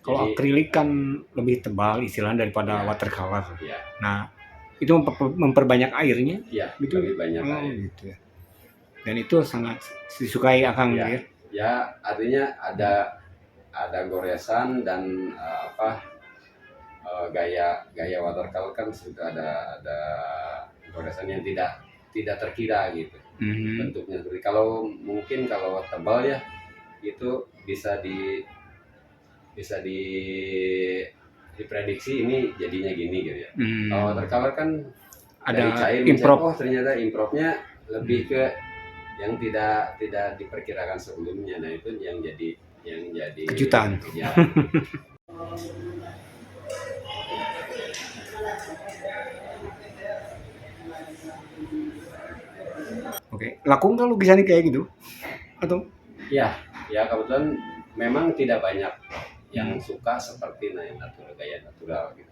Kalau Jadi akrilik kan lebih tebal istilahnya daripada ya, watercolor. ya, Nah, itu memperbanyak airnya ya, gitu. lebih banyak Oh, air. gitu ya. Dan itu sangat disukai Akang gitu Ya, ya. ya artinya ada goresan dan gaya gaya watercolor kan sudah ada goresan yang tidak terkira gitu bentuknya. Jadi kalau mungkin kalau tebal ya itu bisa diprediksi ini jadinya gini gitu ya. Kalau watercolor kan dari Ada cair improv. oh ternyata improvnya lebih ke yang tidak diperkirakan sebelumnya. Nah itu yang jadi Kejutan. Ya. Oke, laku nggak lukisan kayak gitu? Atau? Ya kebetulan memang tidak banyak yang suka seperti gaya natural gitu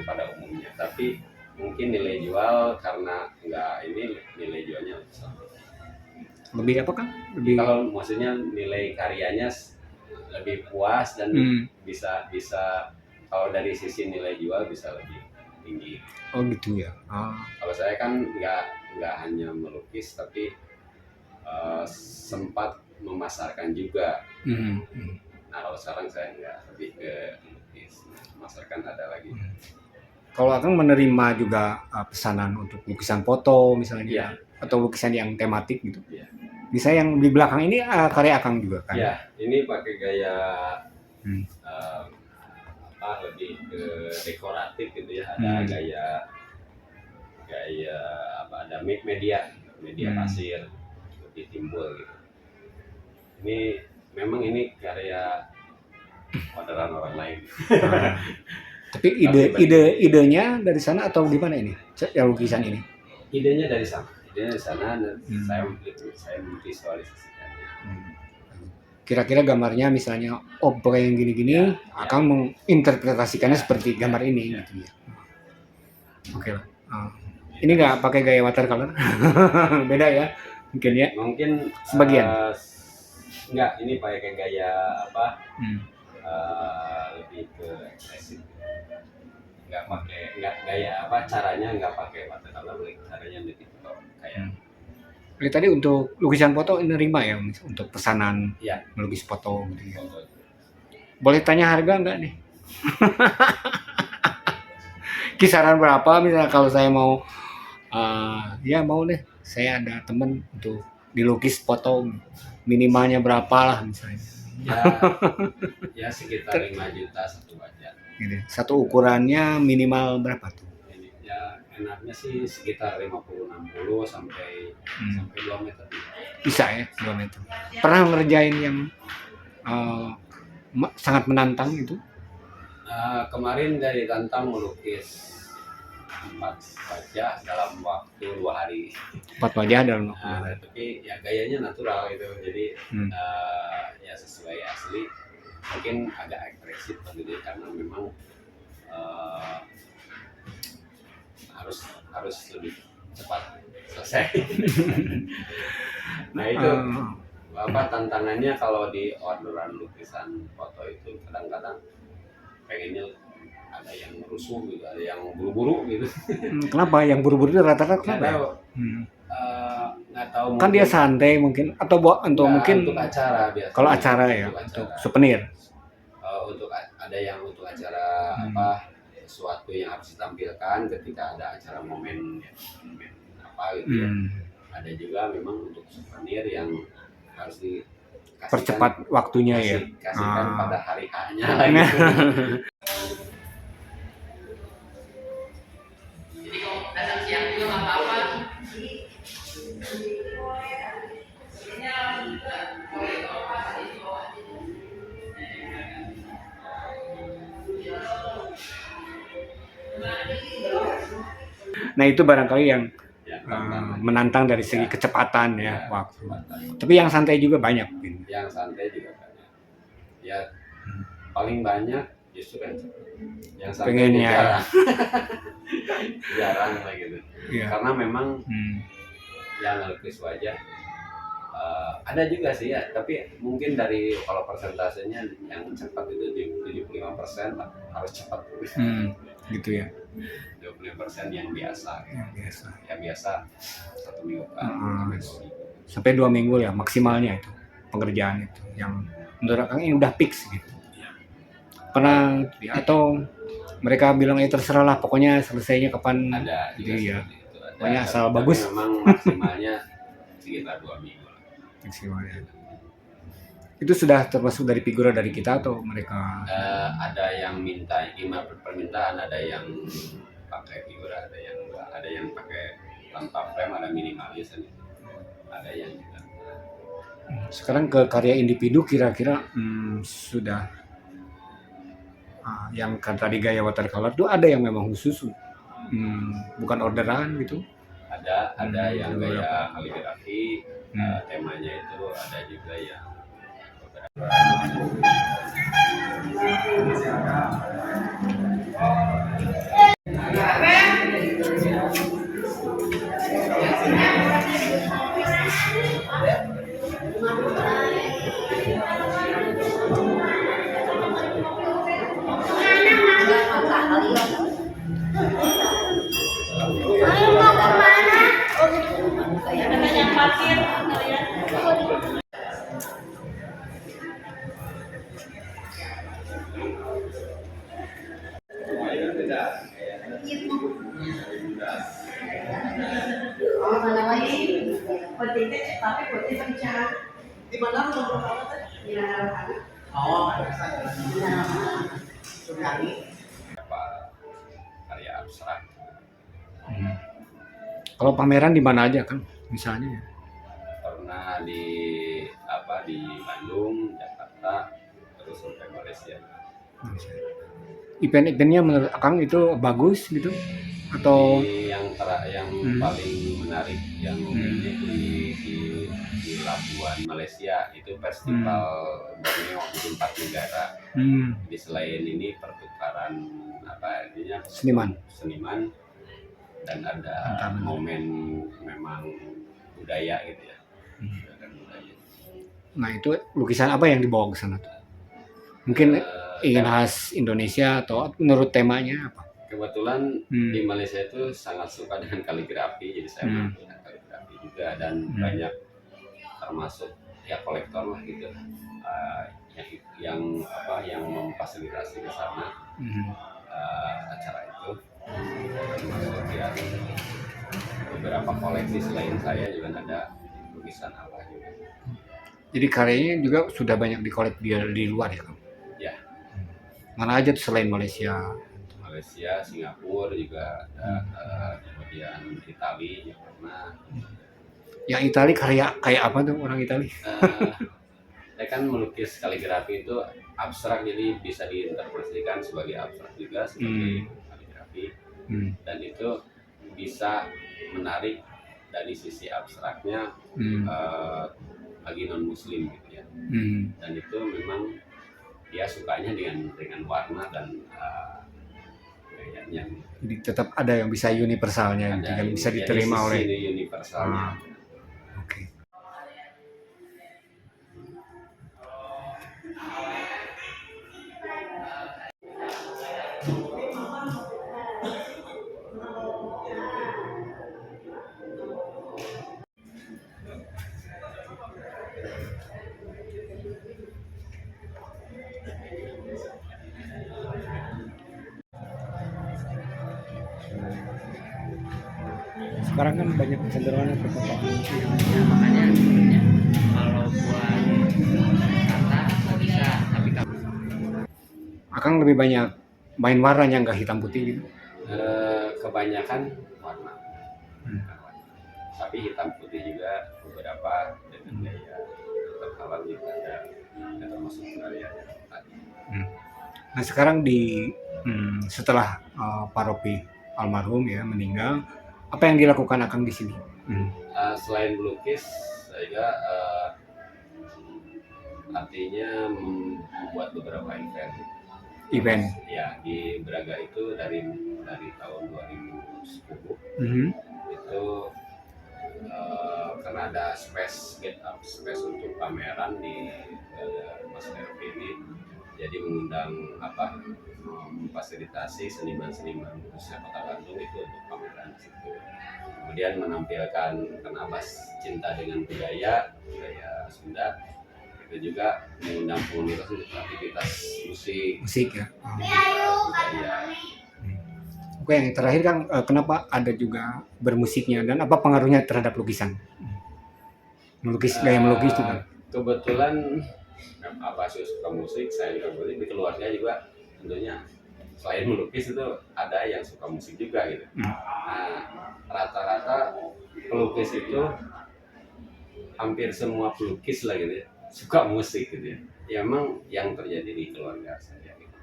pada umumnya. Tapi mungkin nilai jual karena nilai jualnya lebih apa kan? Kalau maksudnya nilai karyanya lebih puas dan bisa kalau dari sisi nilai jual bisa lebih tinggi. Oh gitu ya. Kalau saya kan nggak hanya melukis tapi sempat memasarkan juga. Nah kalau sekarang saya nggak, lebih ke melukis, memasarkan ada lagi. Kalau Akang menerima juga pesanan untuk lukisan foto misalnya, atau lukisan yang tematik gitu. Bisa yang di belakang ini karya Akang juga kan? Ya, ini pakai gaya lebih ke dekoratif gitu ya. Ada gaya ada media pasir lebih timbul gitu. Ini memang karya orderan orang lain. Tapi idenya dari sana atau gimana ini? Ya lukisan ini? Idenya dari sana. Saya memvisualisasikannya. Kira-kira gambarnya misalnya objek yang gini-gini, akan menginterpretasikannya seperti gambar ini gitu ya. Oke lah. Ini nggak pakai gaya watercolor? Beda ya? Mungkin ya? Mungkin sebagian. Enggak, ini pakai gaya lebih ke ekspresif. Enggak gaya caranya nggak pakai watercolor, caranya lebih kayak. Tadi untuk lukisan foto nerima ya untuk pesanan melukis foto gitu ya. Boleh tanya harga nggak nih? Kisaran berapa misalnya kalau saya mau ya mau deh, saya ada temen untuk dilukis foto, minimalnya berapa lah misalnya. Ya sekitar 5 juta satu wajah. Gitu. Satu ukurannya minimal berapa tuh? Ya enaknya sih sekitar 50-60 sampai 2 meter. Bisa ya 2 meter. Pernah ngerjain yang sangat menantang itu? Kemarin dari tantang melukis 4 wajah dalam waktu 2 hari. 4 wajah dalam waktu 2 hari. Tapi ya gayanya natural gitu, jadi ya sesuai asli. Mungkin agak agresif gitu karena memang harus lebih cepat selesai. Nah itu tantangannya kalau di orderan lukisan foto itu kadang-kadang pengennya ada yang rusuh gitu, ada yang buru-buru gitu. Kenapa yang buru-buru itu rata-rata kenapa? Nggak tahu. Kan dia santai mungkin atau mungkin untuk acara biasanya. Kalau acara ya, untuk souvenir. Untuk ada yang untuk acara sesuatu yang harus ditampilkan ketika ada acara momen apa gitu ya. Ada juga memang untuk souvenir yang harus percepat waktunya ya. Kasihkan pada hari H-nya. Jadi kalau datang siang juga nggak apa-apa. Nah itu barangkali yang menantang dari segi kecepatan ya waktu. Tapi yang santai juga banyak. Yang santai juga banyak. Ya paling banyak justru yang santai jarang lah gitu. Karena memang yang ngelukis wajah Ada juga sih ya, tapi mungkin dari kalau persentasenya yang cepat itu 75% lah, harus cepat. Gitu ya. 25% yang biasa. Yang biasa. Yang biasa 1 minggu kan, sampai 2 minggu ya maksimalnya itu pengerjaan itu. Yang menurut Akang ini udah fix gitu. Pernah atau mereka bilang terserah lah, pokoknya selesainya kapan. Ada juga ya. seperti itu. Pokoknya asal tapi bagus. Memang maksimalnya sekitar 2 minggu. Maksimalnya. Itu sudah termasuk dari figura dari kita atau mereka? Ada yang minta permintaan, ada yang pakai figura, ada yang pakai tanpa frame, ada minimalis, ada yang juga. Sekarang ke karya individu kira-kira sudah yang kan tadi gaya watercolor itu ada yang memang khusus, bukan orderan gitu? Ada yang gaya kaligrafi, temanya itu ada juga yang karya abstrak. Kalau pameran di mana aja kan misalnya? Pernah di Bandung, Jakarta, terus sampai Malaysia. Event-eventnya menurut Akang itu bagus gitu atau yang paling menarik yang di Labuan Malaysia itu festival Borneo di 4 negara. Jadi selain ini pertukaran artinya seniman dan ada momen memang budaya gitu ya. Nah itu lukisan apa yang dibawa ke sana tuh? Mungkin ingin khas Indonesia atau menurut temanya apa? Kebetulan di Malaysia itu sangat suka dengan kaligrafi, jadi saya melakukan kaligrafi juga dan banyak termasuk ya kolektor lah gitu, yang memfasilitasi ke sana acara itu, termasuk ya beberapa koleksi selain saya juga ada lukisan apa juga. Jadi karyanya juga sudah banyak dikolek di luar ya, Kang? Ya. Mana aja tuh selain Malaysia? Malaysia, Singapura juga ada, kemudian Italia juga pernah. Yang Italia karya kayak apa tuh orang Italia? Saya kan melukis kaligrafi itu abstrak, jadi bisa diinterpretasikan sebagai abstrak juga sebagai kaligrafi, dan itu bisa menarik dari sisi abstraknya bagi non Muslim gitu ya. Dan itu memang dia sukanya dengan warna dan gayanya. Jadi tetap ada yang bisa universalnya, yang bisa diterima oleh universalnya. Oke. Sekarang kan banyak kecenderungan ke perkotaan. Ya, makanya sebenarnya kalau buat wisata bisa, tapi kalau Akang lebih banyak main warnanya nggak hitam putih gitu? Kebanyakan warna. Tapi hitam putih juga beberapa dengan gaya terkalah juga ada termasuk karya tadi. Nah sekarang setelah Pak Ropi almarhum ya meninggal, apa yang dilakukan Akang di sini? Selain melukis, saya artinya membuat beberapa event. Ya, di Braga itu dari tahun 2010 itu karena ada space get up space untuk pameran di Mas RP ini, jadi mengundang memfasilitasi seniman-seniman khususnya Kota Bandung itu untuk pameran di situ. Kemudian menampilkan Kenabas cinta dengan budaya Sunda, itu juga mengundang komunitas untuk aktivitas musik ya. budaya. Oke, yang terakhir kan kenapa ada juga bermusiknya dan apa pengaruhnya terhadap lukisan? Melukis, gaya melukis itu kan. Kebetulan Abah suka musik, saya juga musik, di keluarga juga tentunya selain melukis itu ada yang suka musik juga gitu. Nah, rata-rata pelukis itu hampir semua pelukis lah gitu ya, suka musik gitu ya. Ya memang yang terjadi di keluarga saya gitu.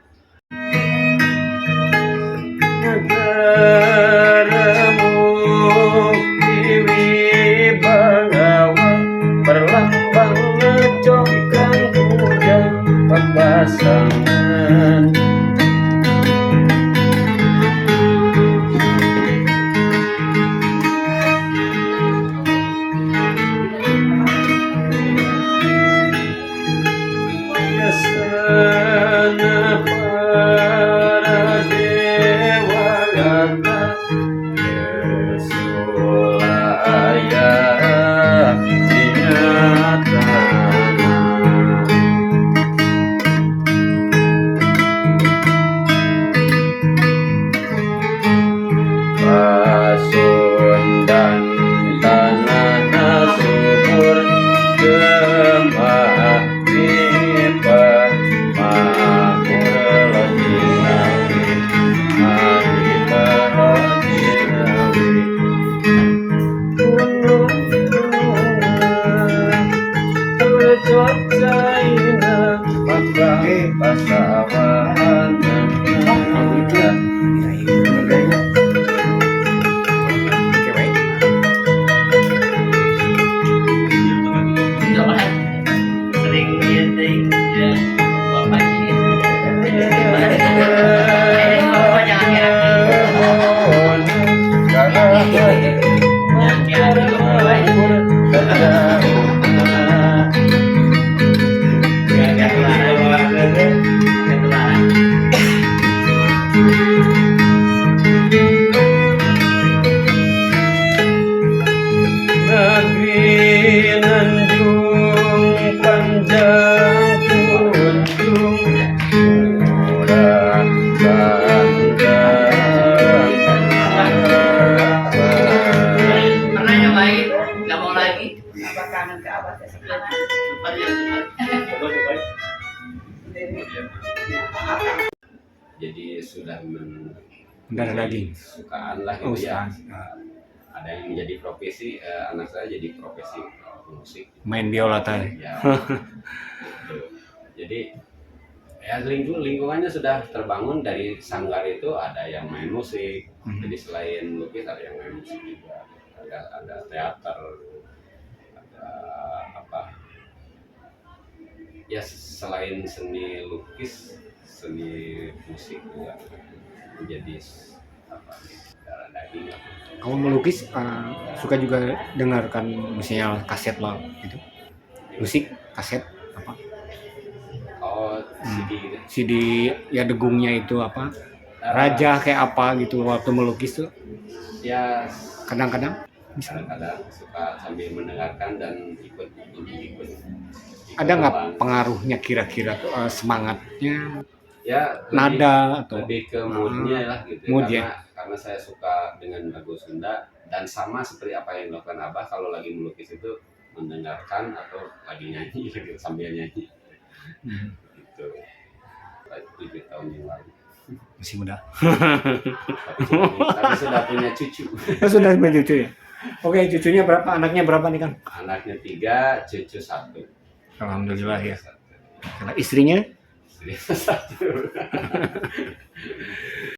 Negaramu Wibawa berlambang ngecongkan kuda papasangan. Yasana para dewa gata Yesulaya dinyatana. Pasundan tanah subur gemah ripa makmur lajinawi mahita lajinawi. Gunung-gunungan bercocaina maka pasawahan muda. Oke, baik. Sering meeting ya bapak ini. Bapak jangan Negeri Nanjung panjang kunjung murah sandang pernah nyobain nggak mau lagi apa kangen ke abah Jadi sudah Mendarah daging. sukaan lah Oh, gitu ya. sukaan. Ada yang menjadi profesi, anak saya jadi profesi musik. Main biola tadi. Ya, gitu. Jadi ya lingkungannya sudah terbangun dari sanggar itu, ada yang main musik. Jadi selain lukis ada yang main musik juga. Ada teater, ada apa? Ya selain seni lukis, seni musik juga menjadi apa? Darah daging. Kamu melukis suka juga dengarkan misalnya kaset lah gitu. Musik, kaset apa? Oh, CD gitu. CD ya degungnya itu apa? Raja kayak apa gitu waktu melukis tuh Ya kadang-kadang bisa. kadang-kadang suka sambil mendengarkan dan ikut Ada nggak doang. pengaruhnya kira-kira tuh semangatnya, Ya nada atau lebih ke moodnya lah gitu. mood Karena saya suka dengan lagu Sunda dan sama seperti apa yang dilakukan Abah kalau lagi melukis itu mendengarkan atau lagi nyanyi gitu, sambil nyanyi gitu. 7 tahun yang lalu. masih muda. Tapi sudah punya cucu. Sudah punya cucu ya. Oke, cucunya berapa? Anaknya berapa nih Kang? Anaknya 3, cucu 1. Alhamdulillah ya. Kalau istrinya? Istri 1.